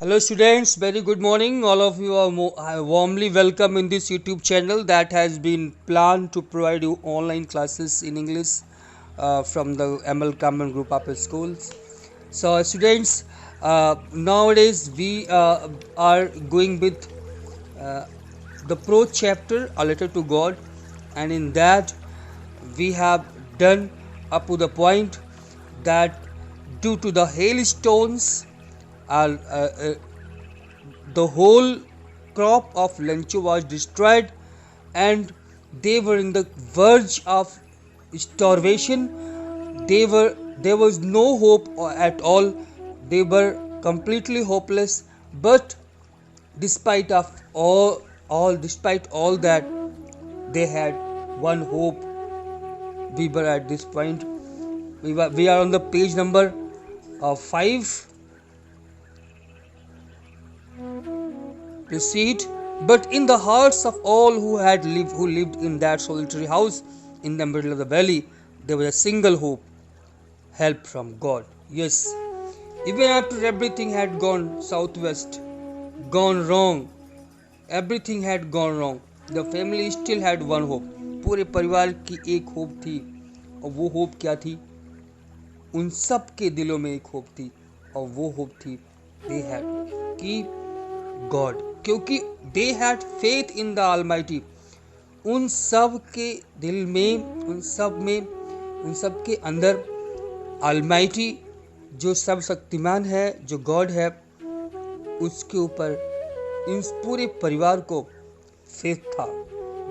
Hello students, very good morning. All of you are warmly welcome in this YouTube channel that has been planned to provide you online classes in English from the ML Common Group of Schools. So students, nowadays we are going with uh, the pro chapter, A Letter to God, and in that we have done up to the point that due to the hailstones uh, uh, uh, the whole crop of lentil was destroyed and they were in the verge of starvation. There was no hope at all. They were completely hopeless, but despite all that, they had one hope. We were at this point. We are on the page number 5. Proceed. But in the hearts of all who lived in that solitary house in the middle of the valley, there was a single hope: help from God. Yes, even after everything had gone southwest, gone wrong, everything had gone wrong, the family still had one hope. पूरे परिवार की एक hope थी, और वो hope क्या थी? उन सब के दिलों में एक होप थी, और वो होप थी they had कि गॉड, क्योंकि they had faith in the almighty. उन सब के दिल में, उन सब के अंदर ऑलमाइटी, जो सब शक्तिमान है, जो गॉड है, उसके ऊपर इन पूरे परिवार को फेथ था.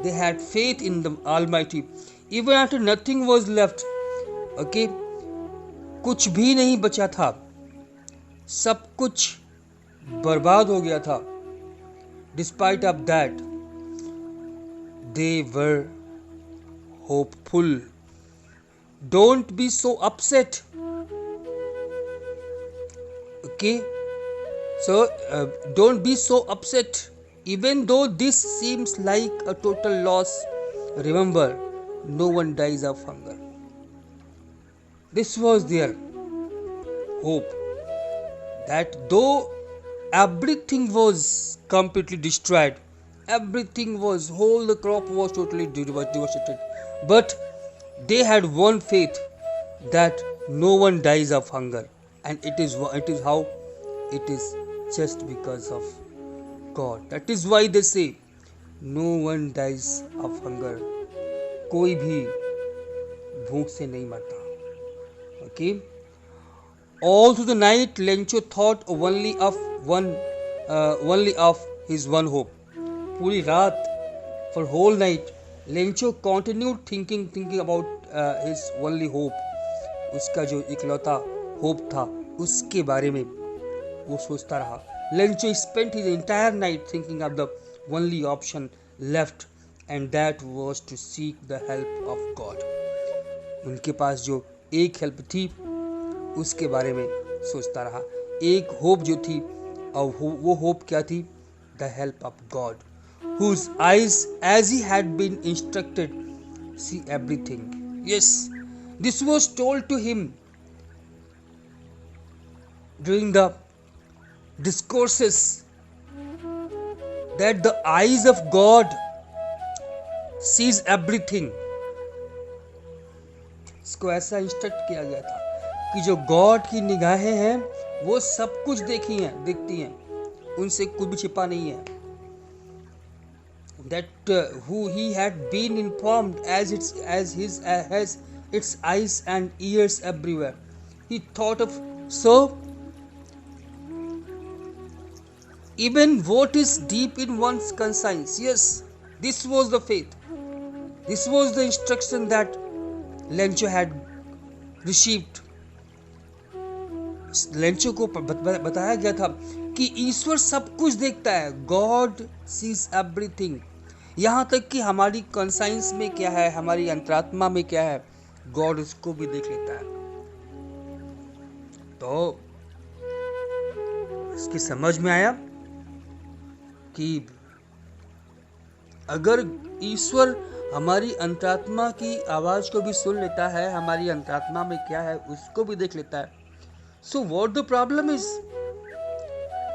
They had faith in the almighty even after nothing was left. Okay, कुछ भी नहीं बचा था, सब कुछ बर्बाद हो गया था. Despite of that, they were hopeful. Don't be so upset. Okay, so don't be so upset. Even though this seems like a total loss, remember, no one dies of hunger. This was their hope, that though everything was completely destroyed, the crop was totally devastated, but they had one faith, that no one dies of hunger. And it is how it is, just because of God. That is why they say no one dies of hunger. कोई भी भूख से नहीं मरता. Okay, all through the night, Lencho thought only of his one hope. पूरी रात, for whole night, Lencho continued thinking about his only hope. उसका जो इकलौता होप था, उसके बारे में वो सोचता रहा. Lencho spent his entire night thinking of the only option left, and that was to seek the help of God. उनके पास जो एक हेल्प थी, उसके बारे में सोचता रहा. एक होप जो थी, और वो होप क्या थी? The help of God, whose eyes, as he had been instructed, see everything. Yes, this was told to him during the discourses, that the eyes of God sees everything. इसको ऐसा instruct किया गया था कि जो God की निगाहें हैं, वो सब कुछ देखती हैं, उनसे कुछ भी छिपा नहीं है. That who he had been informed as its eyes and ears everywhere. He thought of, so even what is deep in one's conscience. Yes, this was the faith. This was the instruction that Lencho had received. Lencho को बताया गया था कि ईश्वर सब कुछ देखता है. God sees everything. यहाँ तक कि हमारी कॉन्साइंस में क्या है, हमारी अंतरात्मा में क्या है, गॉड उसको भी देख लेता है. तो इसकी समझ में आया कि अगर ईश्वर हमारी अंतरात्मा की आवाज को भी सुन लेता है, हमारी अंतरात्मा में क्या है उसको भी देख लेता है. So what the problem is?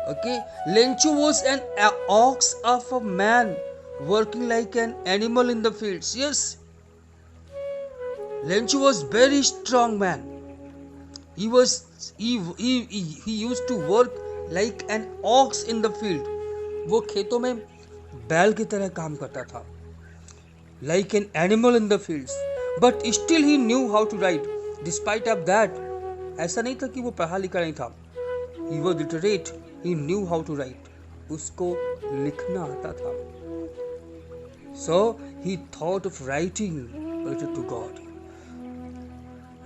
Okay, Lenchu was an ox of a man working like an animal in the fields. Yes, Lenchu was very strong man. He used to work like an ox in the field. वो खेतों में बैल की तरह काम करता था. Like an animal in the fields. But still he knew how to write. Despite of that, ऐसा नहीं था कि वो पढ़ा लिखा नहीं था. He was literate. He knew how to write. उसको लिखना आता था. So he thought of writing a letter to God.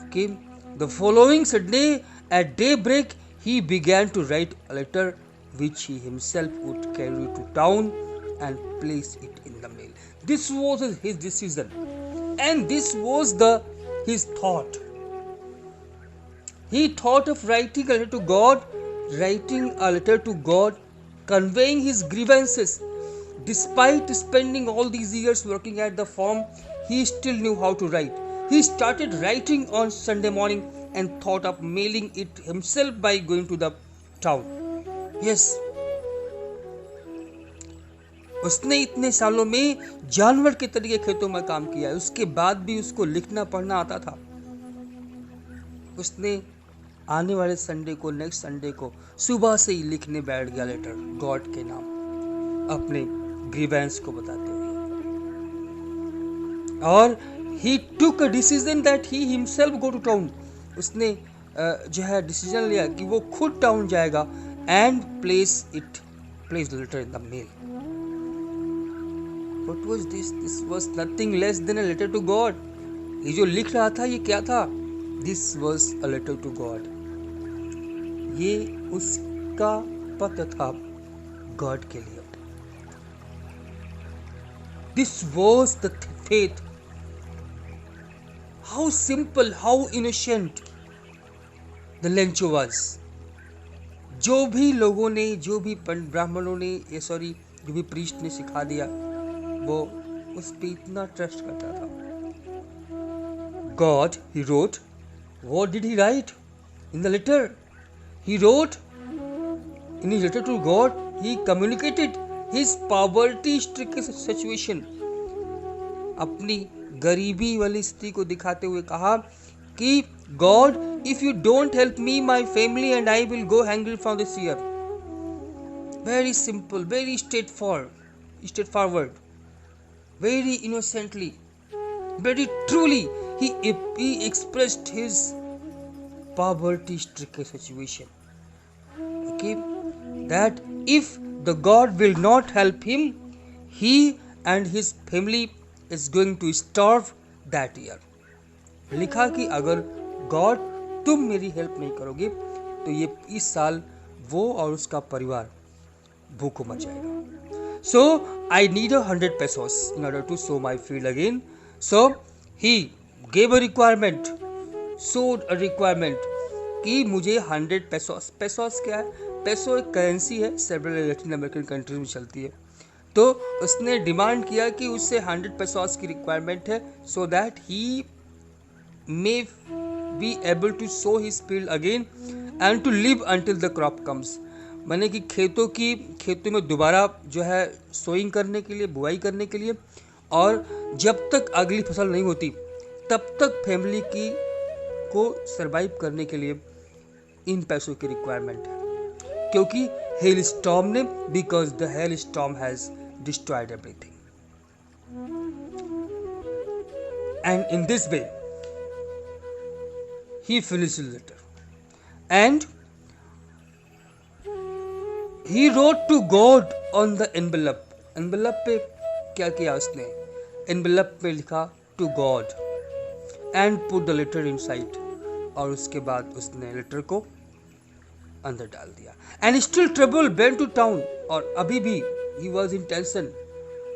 Okay. The following Sunday at daybreak he began to write a letter which he himself would carry to town and place it in the mail. This was his decision, and this was his thought. He thought of writing a letter to God, conveying his grievances. Despite spending all these years working at the farm, he still knew how to write. He started writing on Sunday morning and thought of mailing it himself by going to the town. Yes, उसने इतने सालों में जानवर के तरीके खेतों में काम किया. उसके बाद भी उसको लिखना पढ़ना आता था. उसने आने वाले संडे को, नेक्स्ट संडे को सुबह से ही लिखने बैठ गया लेटर गॉड के नाम, अपने ग्रीवेंस को बताते हुए. और he took a decision that he himself go to town. उसने जो है डिसीजन लिया कि वो खुद टाउन जाएगा and place the letter in the mail. What was this? This was nothing less than a letter to God. ये जो लिख रहा था ये क्या था? This was a letter to God. ये उसका पत्र था गॉड के लिए. This was the faith. How simple, how innocent the Lencho was. जो भी लोगों ने, जो भी ब्राह्मणों ने, जो भी प्रीस्ट ने सिखा दिया, वो उस पे इतना ट्रस्ट करता था. God, he wrote. What did he write in the letter? He wrote in his letter to God. He communicated his poverty-stricken situation. अपनी गरीबी वाली स्थिति को दिखाते हुए कहा कि God, if you don't help me, my family and I will go hungry for this year. Very simple, very straightforward, very innocently, very truly, he expressed his poverty-stricken situation. Okay, that if the God will not help him, he and his family is going to starve that year. लिखा कि अगर God तुम मेरी help नहीं करोगे तो ये इस साल वो और उसका परिवार भूखों मर जाएगा. So I need 100 pesos in order to sow my field again. So he gave a requirement, showed a requirement कि मुझे 100 pesos. pesos क्या है? पेसो एक करेंसी है, सेवरल लैटिन अमेरिकन कंट्रीज में चलती है. तो उसने डिमांड किया कि उससे 100 pesos की रिक्वायरमेंट है, so that he may be able to sow his field again and to live until the crop comes. माने कि खेतों में दोबारा जो है सोइंग करने के लिए, बुआई करने के लिए, और जब तक अगली फसल नहीं होती तब तक फैमिली को सरवाइव करने के लिए इन पैसों की रिक्वायरमेंट है. क्योंकि हेल स्टॉर्म ने, because the hell storm has destroyed everything. And in this way he finished the letter and he wrote to God on the envelope. envelope पे क्या किया उसने? envelope पे लिखा to God and put the letter inside, और उसके बाद उसने लेटर को अंदर डाल दिया. and still trouble went to town, और अभी भी he was in tension.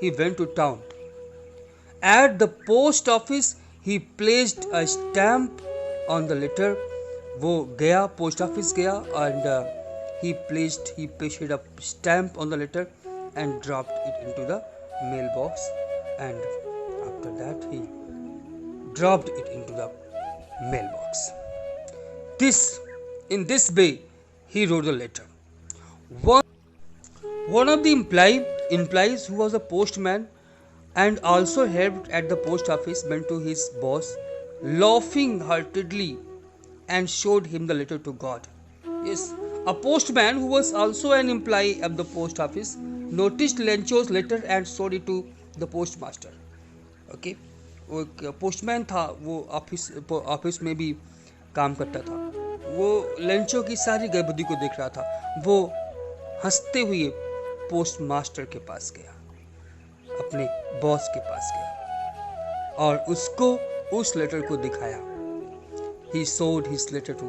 he went to town. at the post office he placed a stamp on the letter. वो गया, पोस्ट ऑफिस गया, and he pasted a stamp on the letter and dropped it into the mailbox, and after that he dropped it into the mailbox. In this way he wrote the letter. One, one of the implies who was a postman and also helped at the post office went to his boss, laughing heartedly, and showed him the letter to God. Yes, a postman who was also an employee of the post office noticed Lencho's letter and showed it to the postmaster. Okay, वो एक postman था, वो office में भी काम करता था। वो लेंचो की सारी गड़बड़ी को देख रहा था। वो हंसते हुए पोस्टमास्टर के पास गया, अपने बॉस के पास गया और उसको उस लेटर को दिखाया। He showed his letter to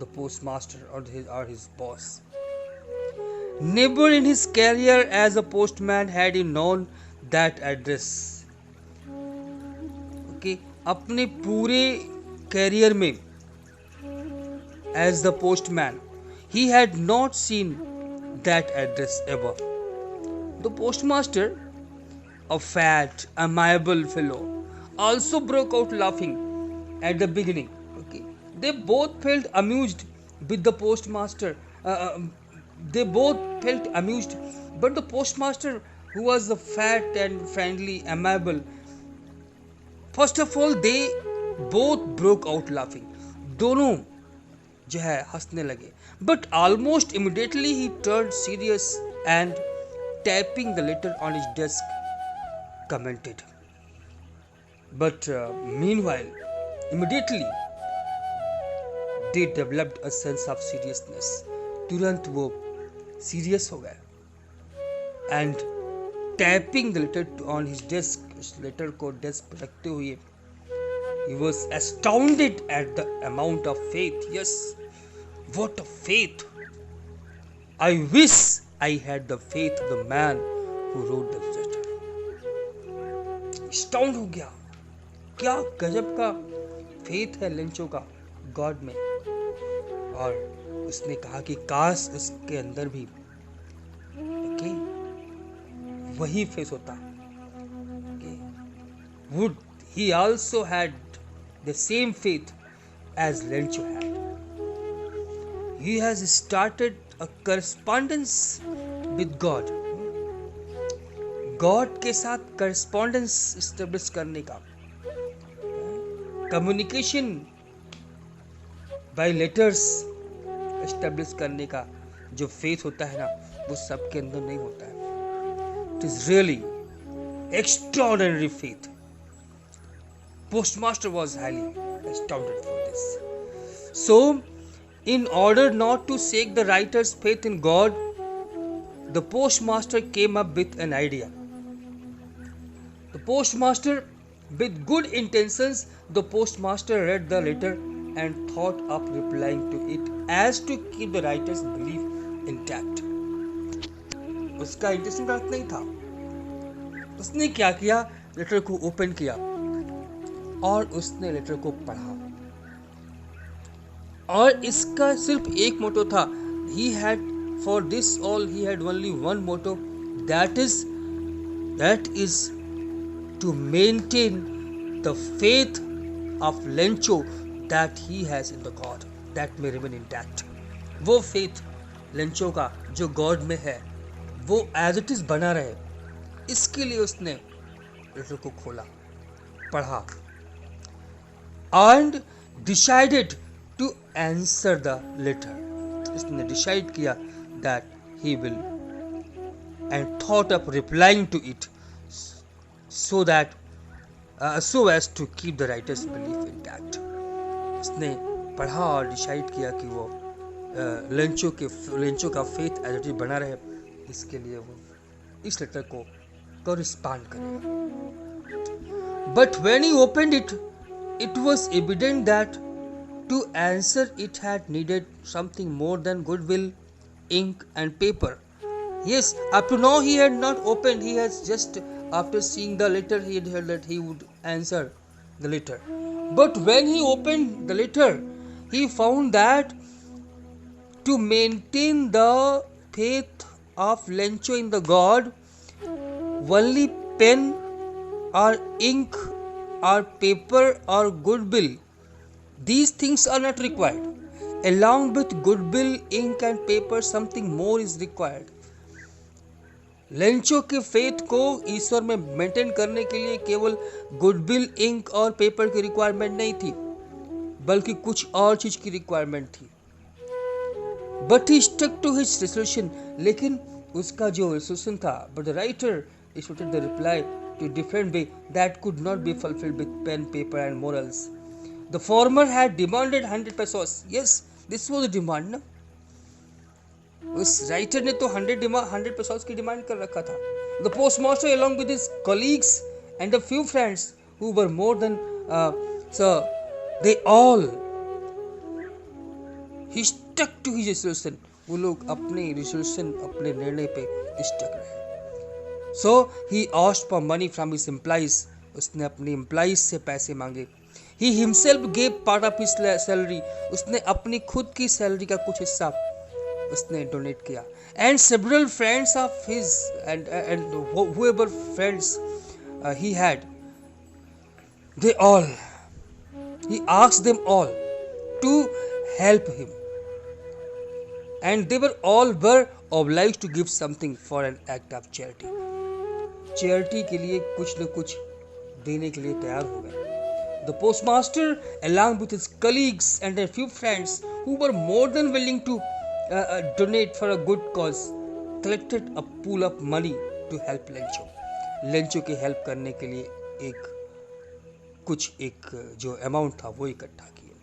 the postmaster or his boss. Never in his career as a postman had he known that address. Okay, अपने पूरे कैरियर में as the postman, he had not seen that address ever. The postmaster, a fat, amiable fellow, also broke out laughing at the beginning. Okay, they both felt amused with the postmaster. They both felt amused, but the postmaster, who was the fat and friendly, amiable, first of all, they both broke out laughing. दोनों जो है हंसने लगे. But almost immediately he turned serious and tapping the letter on his desk commented. But meanwhile, immediately they developed a sense of seriousness. तुरंत वो serious हो गए and tapping the letter on his desk, उस letter को desk पर रखते हुए, he was astounded at the amount of faith. Yes, what a faith! I wish I had the faith of the man who wrote the letter. Astound हो गया, क्या गजब का फेथ है लेंचो का गॉड में। और उसने कहा कि काश उसके अंदर भी वही फेस होता। Would he also had the same faith as Lencho had? He has started a correspondence with God. God के साथ correspondence establish करने का, communication by letters establish करने का जो faith होता है ना, वो सबके अंदर नहीं होता है। It is really extraordinary faith. Postmaster was highly astounded for this. So, in order not to shake the writer's faith in God, the postmaster came up with an idea. The postmaster, with good intentions, the postmaster read the letter and thought of replying to it as to keep the writer's belief intact. उसका intention गलत नहीं था। उसने क्या किया, letter को open किया और उसने लेटर को पढ़ा और इसका सिर्फ एक मोटो था। He had for this all he had only one motto, that is to maintain the faith of Lencho that he has in the God that may remain intact. वो faith लेंचो का जो गॉड में है वो as it is बना रहे, इसके लिए उसने लेटर को खोला, पढ़ा and decided to answer the letter. इसने डिसाइड किया that he will and thought of replying to it so as to keep the writer's belief intact. इसने पढ़ा और डिसाइड किया कि वो लेंचो का फेथ एज इट इज बना रहे, इसके लिए वो इस लेटर को कॉरेस्पॉन्ड करेगा। But when he opened it, it was evident that to answer it had needed something more than goodwill, ink and paper. Yes, up to now he had not opened. He has just after seeing the letter he had heard that he would answer the letter. But when he opened the letter, he found that to maintain the faith of Lencho in the God, only pen or ink or paper or goodwill, these things are not required. along with goodwill, ink and paper, something more is required. Lencho के faith को ईश्वर में maintain करने के लिए केवल goodwill, ink और paper की रिक्वायरमेंट नहीं थी, बल्कि कुछ और चीज की रिक्वायरमेंट थी. But he stuck to his resolution, लेकिन उसका जो रेजोल्यूशन था, but the writer issued the reply to different way that could not be fulfilled with pen, paper and morals. The former had demanded 100 pesos. Yes, this was the demand, ना. उस writer ने तो 100 pesos की demand कर रखा था. The postmaster, along with his colleagues and a few friends who were more than so they all he stuck to his resolution. वो लोग अपने resolution, अपने निर्णय पे stuck रहे. So he asked for money from his employees. उसने अपने employees से पैसे मांगे. He himself gave part of his salary. उसने अपनी खुद की सैलरी का कुछ हिस्सा उसने डोनेट किया. And several friends of his and whoever friends he had, they all, he asked them all to help him. And they were all obliged to give something for an act of charity. Charity के लिए कुछ न कुछ देने के लिए तैयार हो गए. The postmaster, along with his colleagues and a few friends who were more than willing to donate for a good cause, collected a pool of money to help Lencho. Lencho की हेल्प करने के लिए एक जो amount था वो इकट्ठा किए.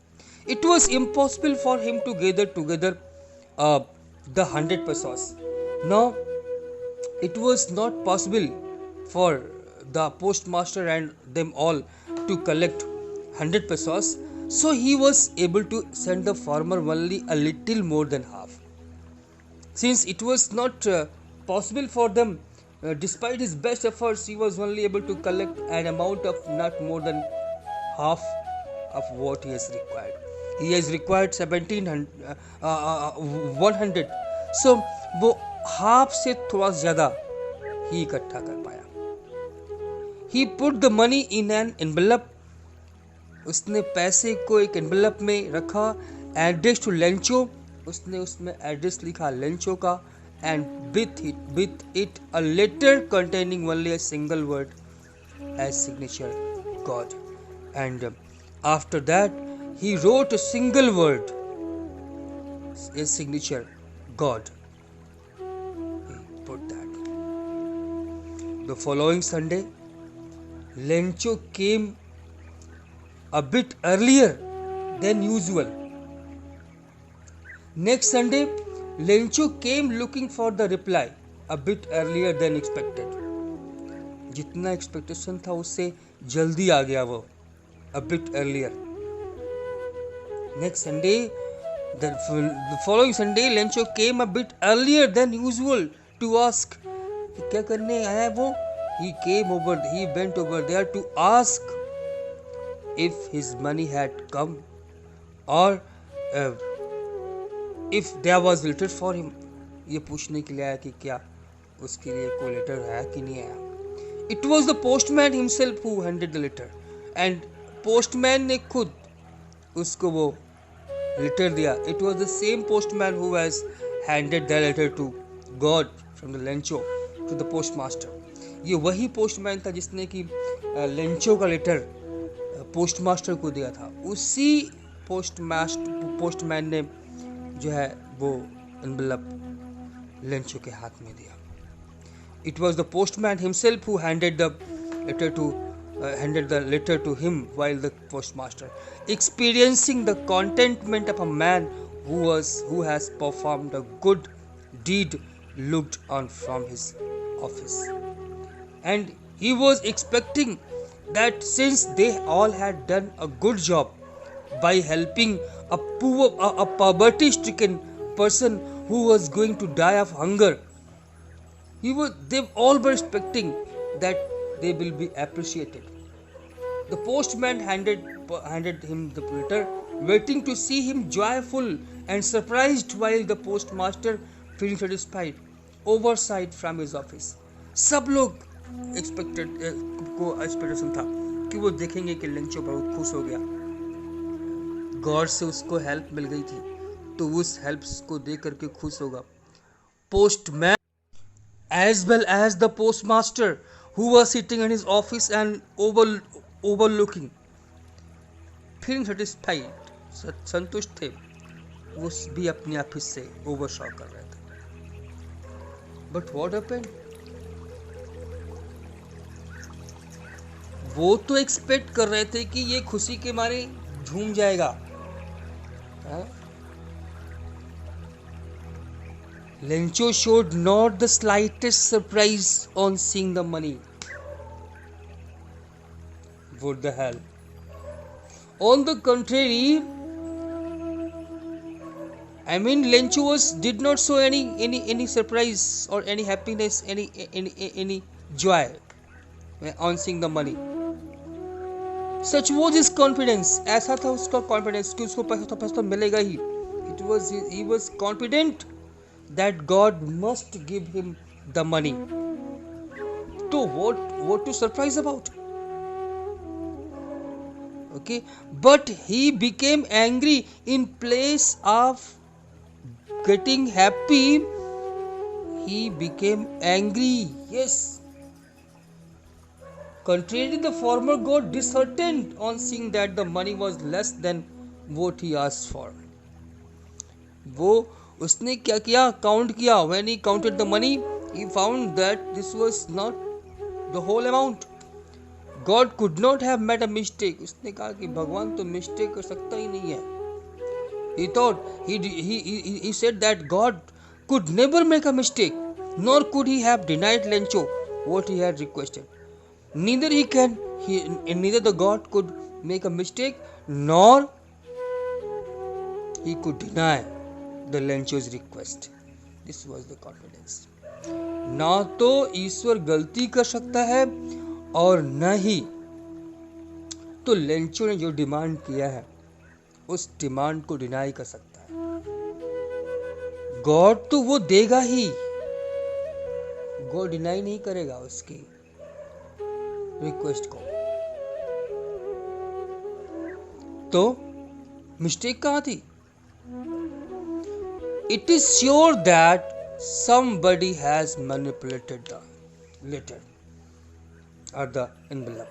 It was impossible for him to gather together the 100 pesos. Now, it was not possible for the postmaster and them all to collect 100 pesos, so he was able to send the farmer only a little more than half. Since it was not possible for them, despite his best efforts, he was only able to collect an amount of not more than half of what he has required. He has required 100, so वो half से थोड़ा ज्यादा ही इकट्ठा कर पाया. He put the money in an envelope. उसने पैसे को एक एनवेलप में रखा. Address to Lencho. उसने उसमें एड्रेस लिखा लेंचो का. And with it a letter containing only a single word as signature, God. And after that he wrote a single word as signature, God. He put that. The following Sunday, Lencho came a bit earlier than usual. Next Sunday, Lencho came looking for the reply a bit earlier than expected. जितना expectation था उससे जल्दी आ गया वो. A bit earlier. Next Sunday, the following Sunday, Lencho came a bit earlier than usual to ask. क्या करने आया है वो? He went over there to ask if his money had come or if there was letter for him. ये पूछने के लिए आया कि क्या उसके लिए कोई लेटर आया कि नहीं आया. It was the postman himself who handed the letter, and postman ने खुद उसको वो लेटर दिया. It was the same postman who has handed the letter to God from the Lencho to the postmaster. ये वही पोस्टमैन था जिसने कि लेंचो का लेटर पोस्टमास्टर को दिया था. उसी पोस्टमैन ने जो है वो एनवेलप लेंचो के हाथ में दिया. It was the postman himself who handed the letter to him, while the postmaster, experiencing the contentment of a man who has performed a good deed, looked on from his office. And he was expecting that since they all had done a good job by helping a poverty-stricken person who was going to die of hunger, they all were expecting that they will be appreciated. The postman handed him the letter, waiting to see him joyful and surprised, while the postmaster, feeling satisfied, oversight from his office. सब लोग expectation था कि वो देखेंगे कि Lencho बहुत खुश हो गया. गॉड से उसको हेल्प मिल गई थी, तो उस हेल्प्स को दे करके खुश होगा. Postman as well as the postmaster who was sitting in his office and overlooking, feeling satisfied, संतुष्ट थे, वो भी अपने ऑफिस से ओवरशॉ कर रहे थे. But what happened? वो तो एक्सपेक्ट कर रहे थे कि ये खुशी के मारे झूम जाएगा. Lencho showed not the slightest surprise on seeing the money. What the hell? On the contrary, Lencho did not show any surprise or any happiness, any joy on seeing the money. Such was his confidence. ऐसा था उसका confidence कि उसको पैसा तो मिलेगा ही. He was confident that God must give him the money. So what to surprise about? Okay, but he became angry in place of getting happy. He became angry. Yes. Contrary, the farmer got disheartened on seeing that the money was less than what he asked for. वो उसने क्या किया? Count किया. When he counted the money, he found that this was not the whole amount. God could not have made a mistake. उसने कहा कि भगवान तो मिस्टेक कर सकता ही नहीं है. He thought, he said that God could never make a mistake, nor could he have denied Lencho what he had requested. Neither the God could make a mistake, nor he could deny the Lencho's request. This was the confidence. ना तो ईश्वर गलती कर सकता है और न ही तो Lencho ने जो डिमांड किया है उस डिमांड को डिनाई कर सकता है. गॉड तो वो देगा ही. गॉड डिनाई नहीं करेगा उसकी रिक्वेस्ट को. तो मिस्टेक कहाँ थी? It is sure that somebody has manipulated the letter or the envelope.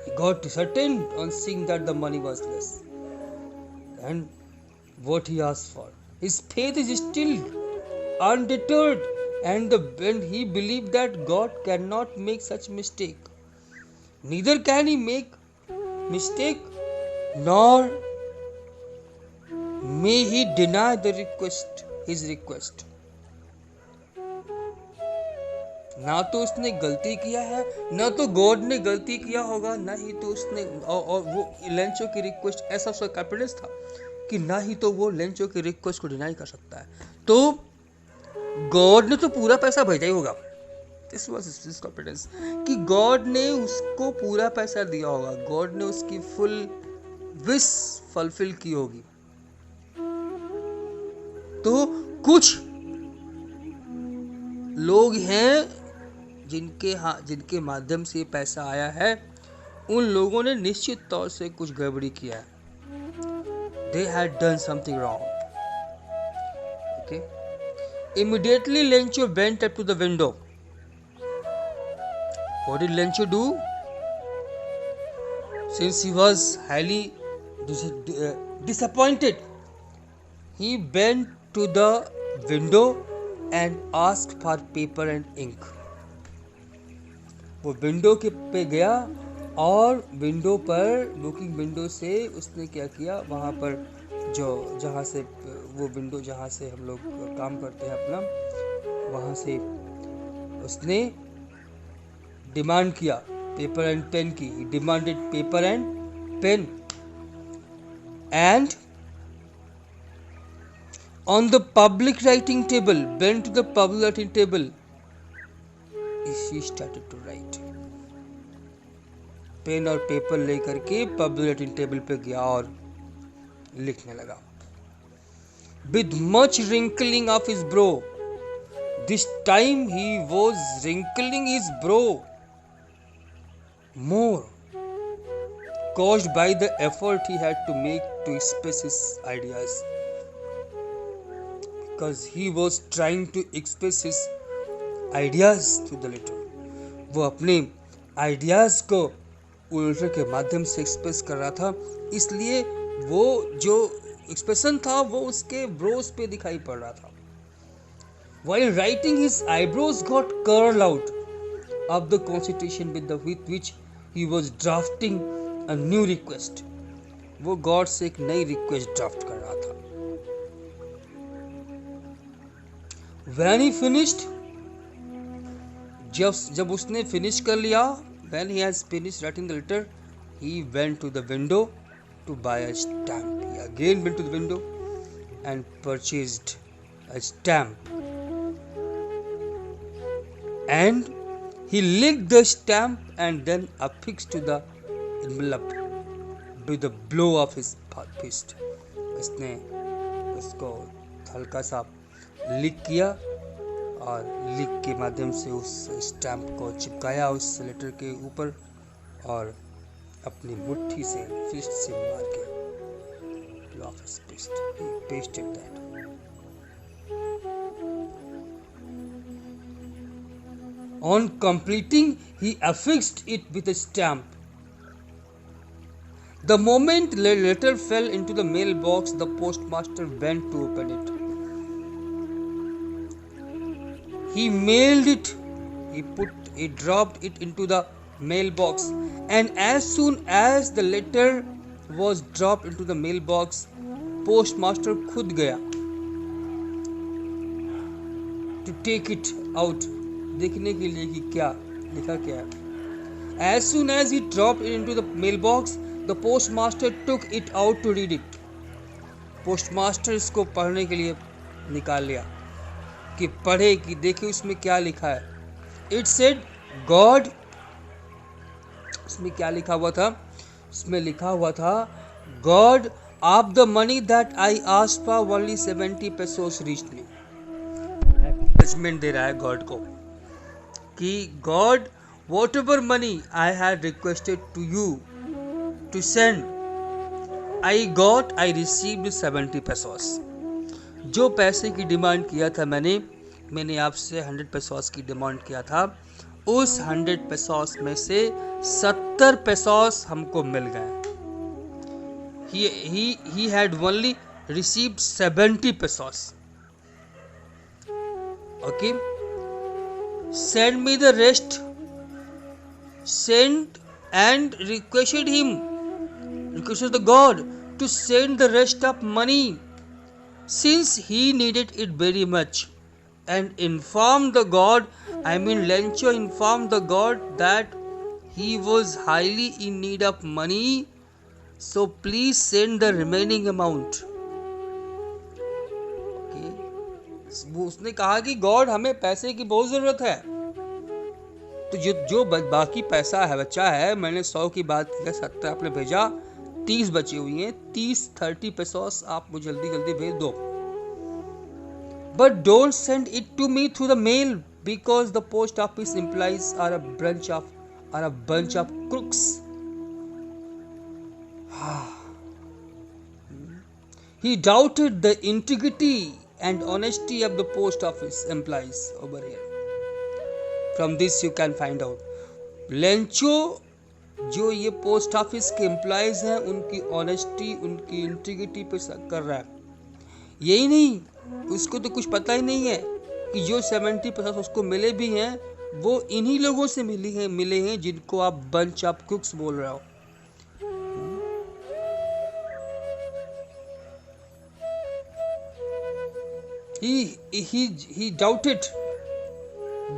He got disheartened on seeing that the money was less than what he asked for. His faith is still undeterred, and he believed that God cannot make such mistake. Neither can he make mistake, nor may he deny his request. ना तो उसने गलती किया है, ना तो God ने गलती किया होगा, ना ही तो उसने और वो लेंचो की रिक्वेस्ट, ऐसा उसका कॉन्फिडेंस था कि ना ही तो वो लेंचो की रिक्वेस्ट को डिनाई कर सकता है. तो गॉड ने तो पूरा पैसा भेजा ही होगा. This was his confidence कि गॉड ने उसको पूरा पैसा दिया होगा. गॉड ने उसकी फुल विश फुलफिल की होगी. तो कुछ लोग हैं जिनके माध्यम से पैसा आया है, उन लोगों ने निश्चित तौर से कुछ गड़बड़ी किया है. They had done something wrong. Okay. Immediately Lencho went up to the window. What did Lencho do? Since he was highly disappointed, he went to the window and asked for paper and ink. वो window के पे गया और window पर booking window से उसने क्या किया, वहाँ पर जहाँ से वो विंडो जहाँ से हम लोग काम करते हैं अपना, वहाँ से उसने डिमांड किया पेपर एंड पेन की. He demanded paper and pen, and on the public writing table, went to the public writing table, she started to write. Pen और पेपर लेकर के पब्लिक राइटिंग टेबल पे गया और लिखने लगा. With much wrinkling of his brow. This time he was wrinkling his brow. more, caused by the effort he had to make to express his ideas, because he was trying to express his ideas through the letter. वो अपने ideas को letter के माध्यम से express कर रहा था, इसलिए वो जो एक्सप्रेशन था वो उसके ब्रोस पे दिखाई पड़ रहा था. While writing, his eyebrows got curled out of the constitution with which he was drafting a new request. वो गॉड से एक नई रिक्वेस्ट ड्राफ्ट कर रहा था. When he finished, जब उसने फिनिश कर लिया, when he has finished writing the letter, he went to the window to buy a stamp. He again went to the window and purchased a stamp. And he licked the stamp and then affixed to the envelope with the blow of his fist. उसने उसको हल्का सा लिक किया और लिक के माध्यम से उस स्टैम्प को चिपकाया उस लेटर के ऊपर और अपनी मुट्ठी से फिस्ट से मार के blow of his fist. He pasted that. On completing, he affixed it with a stamp. The moment the letter fell into the mailbox, the postmaster went to open it. He mailed it. He dropped it into the mailbox, and as soon as the letter was dropped into the mailbox, postmaster खुद गया to take it out, देखने के लिए कि क्या लिखा क्या है. As soon as he dropped it into the mailbox, the postmaster took it out to read it. Postmaster इसको पढ़ने के लिए निकाल लिया कि पढ़े कि देखे उसमें क्या लिखा है. It said God. उसमें क्या लिखा हुआ था? उसमें लिखा हुआ था God, of the money that I asked for, only 70 pesos reached me. Judgement दे रहा है गॉड को कि God, whatever money I had requested to you to send, I received 70 pesos. जो पैसे की डिमांड किया था मैंने आपसे 100 pesos की डिमांड किया था, उस 100 pesos में से 70 pesos हमको मिल गए. He had only received 70 pesos. Okay, send me the rest. Send and requested the God to send the rest of money, since he needed it very much, and informed the God, Lencho informed the God that he was highly in need of money, so please send the remaining amount. उसने कहा कि God, हमें पैसे की बहुत जरूरत है, तो जो बाकी पैसा है बच्चा है, मैंने 100 की बात किया, 70 आपने भेजा, 30 बची हुई हैं, 30 pesos आप मुझे जल्दी भेज दो. But don't send it to me through the mail, because the post office employees are a bunch of crooks. He doubted the integrity and honesty of the post office employees over here. From this you can find out, Lencho जो ये post office के employees हैं, उनकी honesty, उनकी integrity पे शक कर रहा है. यही नहीं, उसको तो कुछ पता ही नहीं है कि जो 70% उसको मिले भी हैं, वो इन्हीं लोगों से मिले हैं जिनको आप बंच ऑफ कुक्स बोल रहे हो. He doubted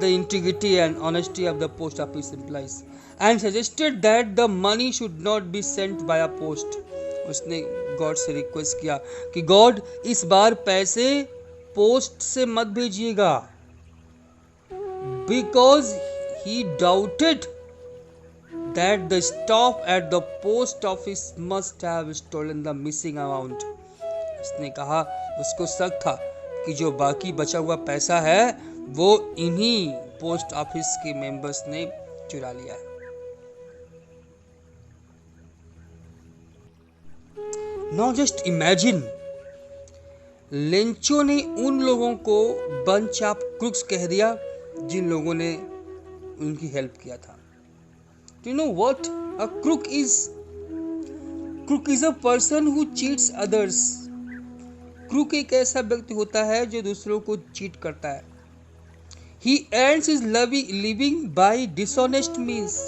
the integrity and honesty of the post office employees and suggested that the money should not be sent via post. उसने गॉड से रिक्वेस्ट किया कि गॉड, इस बार पैसे पोस्ट से मत भेजिएगा, because he doubted that the staff at the post office must have stolen the missing amount. उसने कहा, उसको शक था कि जो बाकी बचा हुआ पैसा है वो इन्हीं पोस्ट ऑफिस के मेंबर्स ने चुरा लिया है. नाउ जस्ट इमेजिन, लेंचो ने उन लोगों को बंच ऑफ क्रुक्स कह दिया जिन लोगों ने उनकी हेल्प किया था. Do you know what a crook is? Crook is a person who cheats others. Crook एक ऐसा व्यक्ति होता है जो दूसरों को चीट करता है. He earns his living by dishonest means.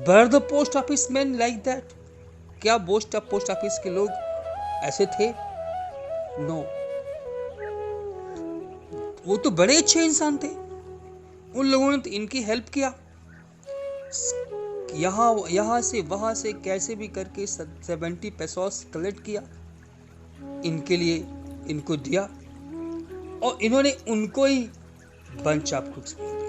Were the post office men like that? क्या पोस्ट ऑफिस के लोग ऐसे थे? नो. वो तो बड़े अच्छे इंसान थे. उन लोगों ने तो इनकी हेल्प किया. यहाँ से वहां से कैसे भी करके 70 पैसोस कलेक्ट किया, इनके लिए इनको दिया, और इन्होंने उनको ही बंच ऑफ क्रुक्स बोल दिया.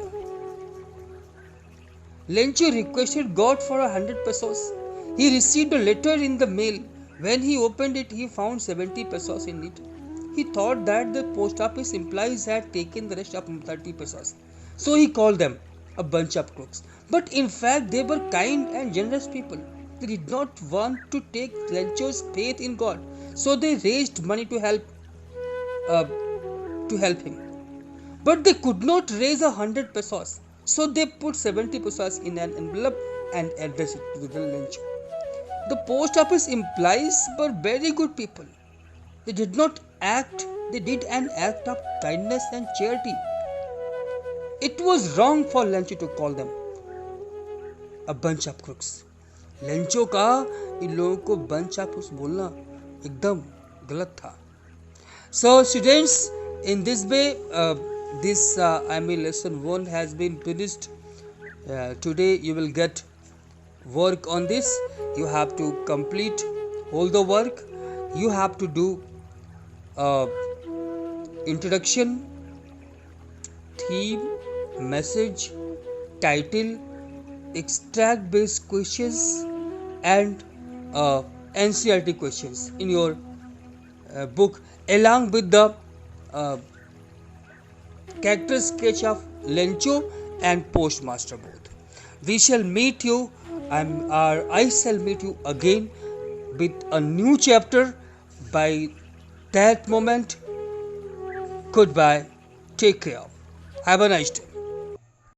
Lencho requested God for 100 pesos. He received a letter in the mail. When he opened it, he found 70 pesos in it. He thought that the post office employees had taken the rest of 30 pesos. So he called them a bunch of crooks. But in fact, they were kind and generous people. They did not want to take Lencho's faith in God. So they raised money to help him. But they could not raise 100 pesos. So they put 70 pesos in an envelope and addressed it to the Lencho. The post office employees were very good people. They did an act of kindness and charity. It was wrong for Lencho to call them a bunch of crooks. Lencho का इन लोगों को bunch of crooks बोलना एकदम गलत था. So students, in this way, this lesson 1 has been finished. Today you will get work on this. You have to complete all the work. You have to do introduction, theme, message, title, extract based questions, and NCERT questions in your book, along with the character sketch of Lencho and Postmaster both. We shall meet you, I shall meet you again with a new chapter. By that moment, goodbye, take care, have a nice day.